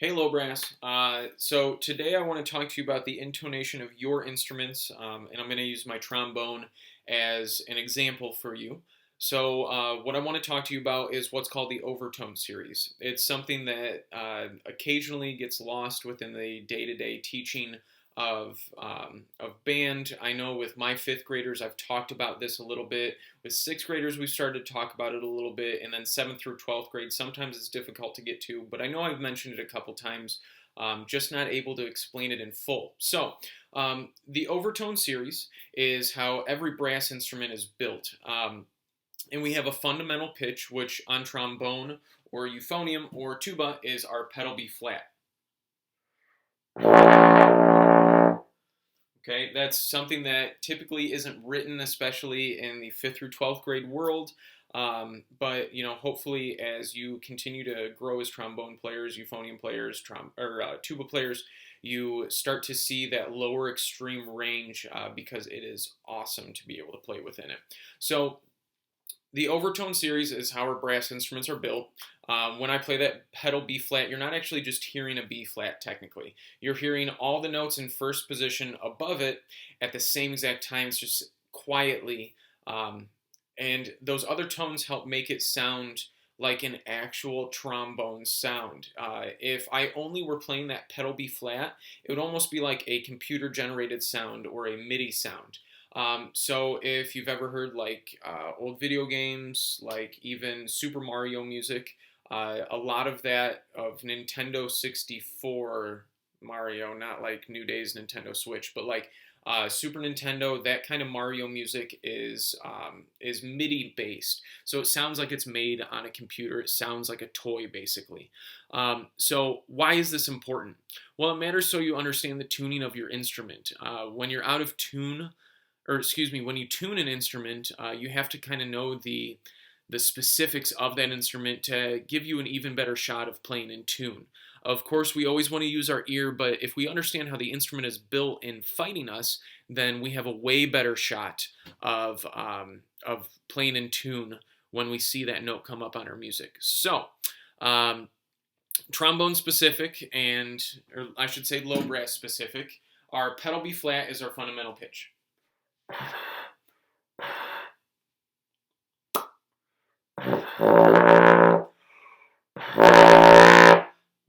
Hey, Low Brass. So today I want to talk to you about the intonation of your instruments, and I'm going to use my trombone as an example for you. So what I want to talk to you about is what's called the overtone series. It's something that occasionally gets lost within the day-to-day teaching of band. I know with my fifth graders, I've talked about this a little bit. With sixth graders, we started to talk about it a little bit, and then 7th through 12th grade, sometimes it's difficult to get to, but I know I've mentioned it a couple times, just not able to explain it in full. So, the overtone series is how every brass instrument is built. And we have a fundamental pitch, which on trombone or euphonium or tuba is our pedal B flat. Okay, that's something that typically isn't written, especially in the 5th through 12th grade world. But hopefully, as you continue to grow as trombone players, euphonium players, tuba players, you start to see that lower extreme range because it is awesome to be able to play within it. So the overtone series is how our brass instruments are built. When I play that pedal B flat, you're not actually just hearing a B flat technically. You're hearing all the notes in first position above it at the same exact times, just quietly. And those other tones help make it sound like an actual trombone sound. If I only were playing that pedal B flat, it would almost be like a computer generated sound or a MIDI sound. So if you've ever heard old video games, like even Super Mario music, a lot of that of Nintendo 64 Mario, not like New Days Nintendo Switch, but like Super Nintendo, that kind of Mario music is MIDI based. So it sounds like it's made on a computer. It sounds like a toy, basically. So why is this important? Well, it matters so you understand the tuning of your instrument. When you're out of tune, when you tune an instrument, you have to kind of know the specifics of that instrument to give you an even better shot of playing in tune. Of course, we always want to use our ear, but if we understand how the instrument is built in fighting us, then we have a way better shot of playing in tune when we see that note come up on our music. So, trombone specific, or I should say low brass specific, our pedal B flat is our fundamental pitch.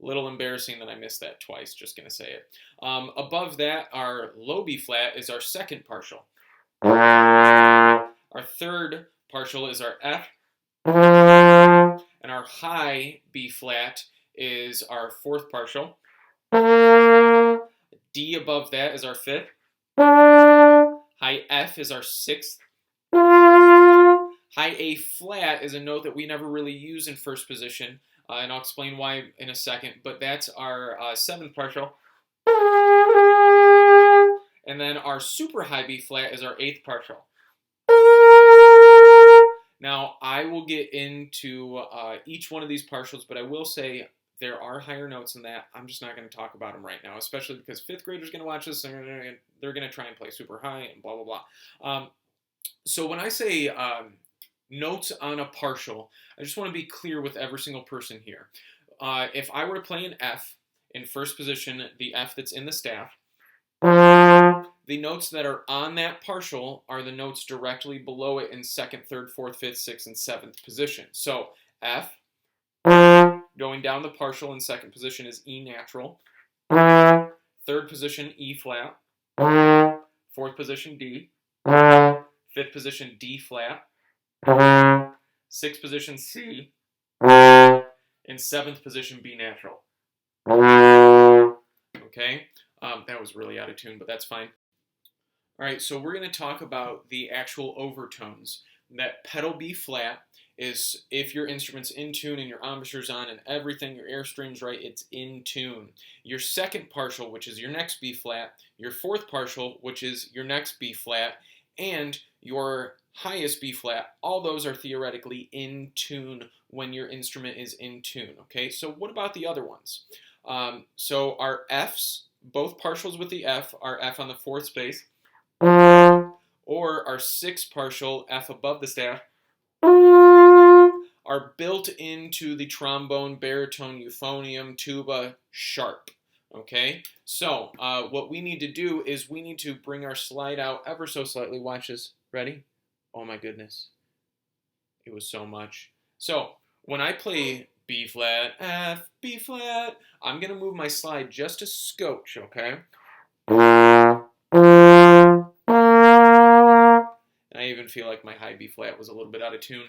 Little embarrassing that I missed that twice, just going to say it. Above that, our low B flat is our second partial. Our third partial is our F. And our high B flat is our fourth partial. D above that is our fifth. High F is our sixth. High A flat is a note that we never really use in first position, and I'll explain why in a second, but that's our seventh partial. And then our super high B flat is our eighth partial. Now, I will get into each one of these partials, but I will say there are higher notes than that. I'm just not going to talk about them right now, especially because fifth graders are going to watch this, and they're going to try and play super high and blah, blah, blah. So when I say notes on a partial, I just want to be clear with every single person here. If I were to play an F in first position, the F that's in the staff, the notes that are on that partial are the notes directly below it in second, third, fourth, fifth, sixth, and seventh position. So F, going down the partial in second position is E natural. Third position, E flat. Fourth position, D. Fifth position, D flat. Sixth position, C. And seventh position, B natural. Okay? That was really out of tune, but that's fine. All right, so we're going to talk about the actual overtones. That pedal B flat is if your instrument's in tune and your embouchure's on and everything, your airstream's right, it's in tune. Your second partial, which is your next B flat, your fourth partial, which is your next B flat, and your highest B flat, all those are theoretically in tune when your instrument is in tune. Okay, so what about the other ones? So our Fs, both partials with the F, are F on the fourth space, or our sixth partial, F above the staff, are are built into the trombone, baritone, euphonium, tuba, sharp. Okay, so what we need to do is we need to bring our slide out ever so slightly. Watch this. Ready? Oh my goodness. It was so much. So when I play B flat, F, B flat, I'm going to move my slide just a scotch, okay? I even feel like my high B flat was a little bit out of tune.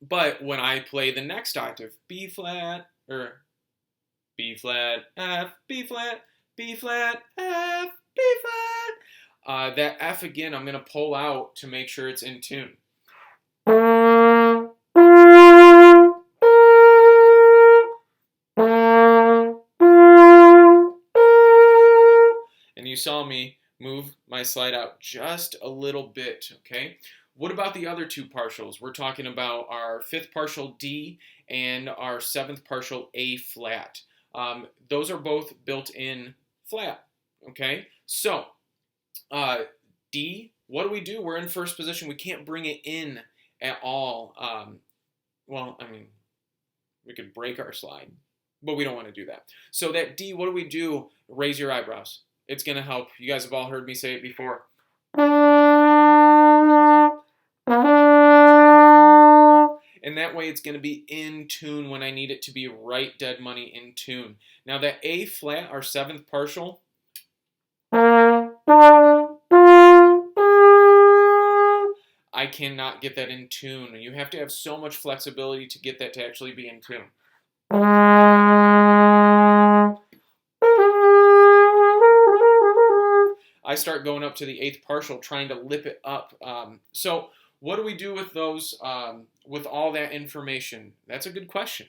But when I play the next octave, B flat, or B flat, F, B flat, B flat, F, B flat, that F again, I'm going to pull out to make sure it's in tune. And you saw me move my slide out just a little bit, okay? What about the other two partials? We're talking about our fifth partial D and our seventh partial A flat. Those are both built in flat, okay? So, D, what do? We're in first position. We can't bring it in at all. Well, I mean, we could break our slide, but we don't want to do that. So that D, what do? Raise your eyebrows. It's going to help. You guys have all heard me say it before. And that way it's going to be in tune when I need it to be right dead money in tune. Now that A flat, our seventh partial, I cannot get that in tune. You have to have so much flexibility to get that to actually be in tune. I start going up to the eighth partial trying to lip it up. So what do we do with those, with all that information? That's a good question.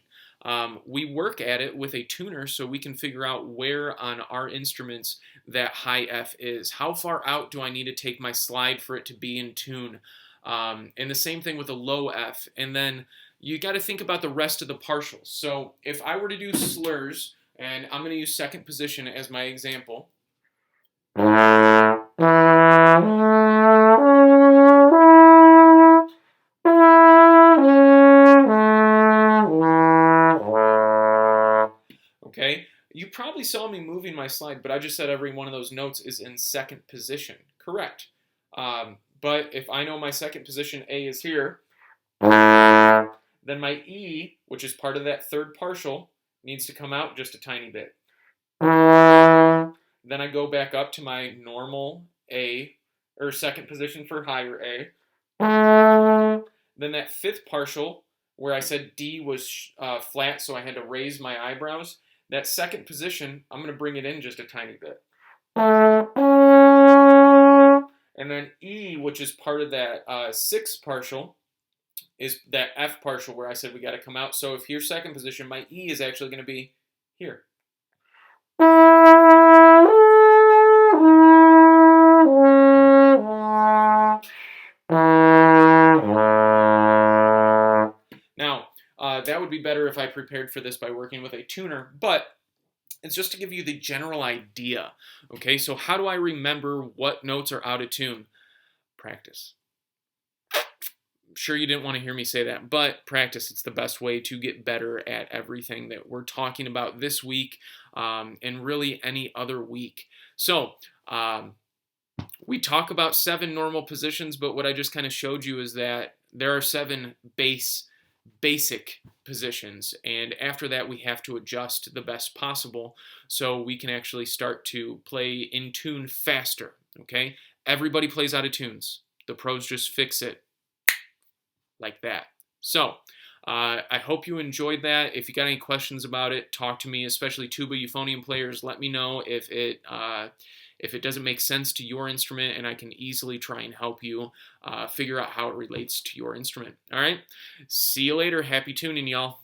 We work at it with a tuner so we can figure out where on our instruments that high F is. How far out do I need to take my slide for it to be in tune? And the same thing with a low F. And then you got to think about the rest of the partials. So if I were to do slurs, and I'm going to use second position as my example. Okay, you probably saw me moving my slide, but I just said every one of those notes is in second position. Correct. But if I know my second position A is here, then my E, which is part of that third partial, needs to come out just a tiny bit. Then I go back up to my normal A, or second position for higher A. Then that fifth partial, where I said D was flat, so I had to raise my eyebrows, that second position, I'm going to bring it in just a tiny bit. And then E, which is part of that sixth partial, is that F partial where I said we got to come out. So if here's second position, my E is actually going to be here. Now, that would be better if I prepared for this by working with a tuner, but it's just to give you the general idea. Okay, so how do I remember what notes are out of tune? Practice. I'm sure you didn't want to hear me say that, but practice. It's the best way to get better at everything that we're talking about this week and really any other week. So, we talk about 7 normal positions, but what I just kind of showed you is that there are 7 basic positions, and after that we have to adjust the best possible so we can actually start to play in tune faster. Okay, everybody plays out of tunes. The pros just fix it like that. So I hope you enjoyed that. If you got any questions about it, talk to me, especially tuba euphonium players. Let me know if it doesn't make sense to your instrument, and I can easily try and help you figure out how it relates to your instrument. All right? See you later. Happy tuning, y'all.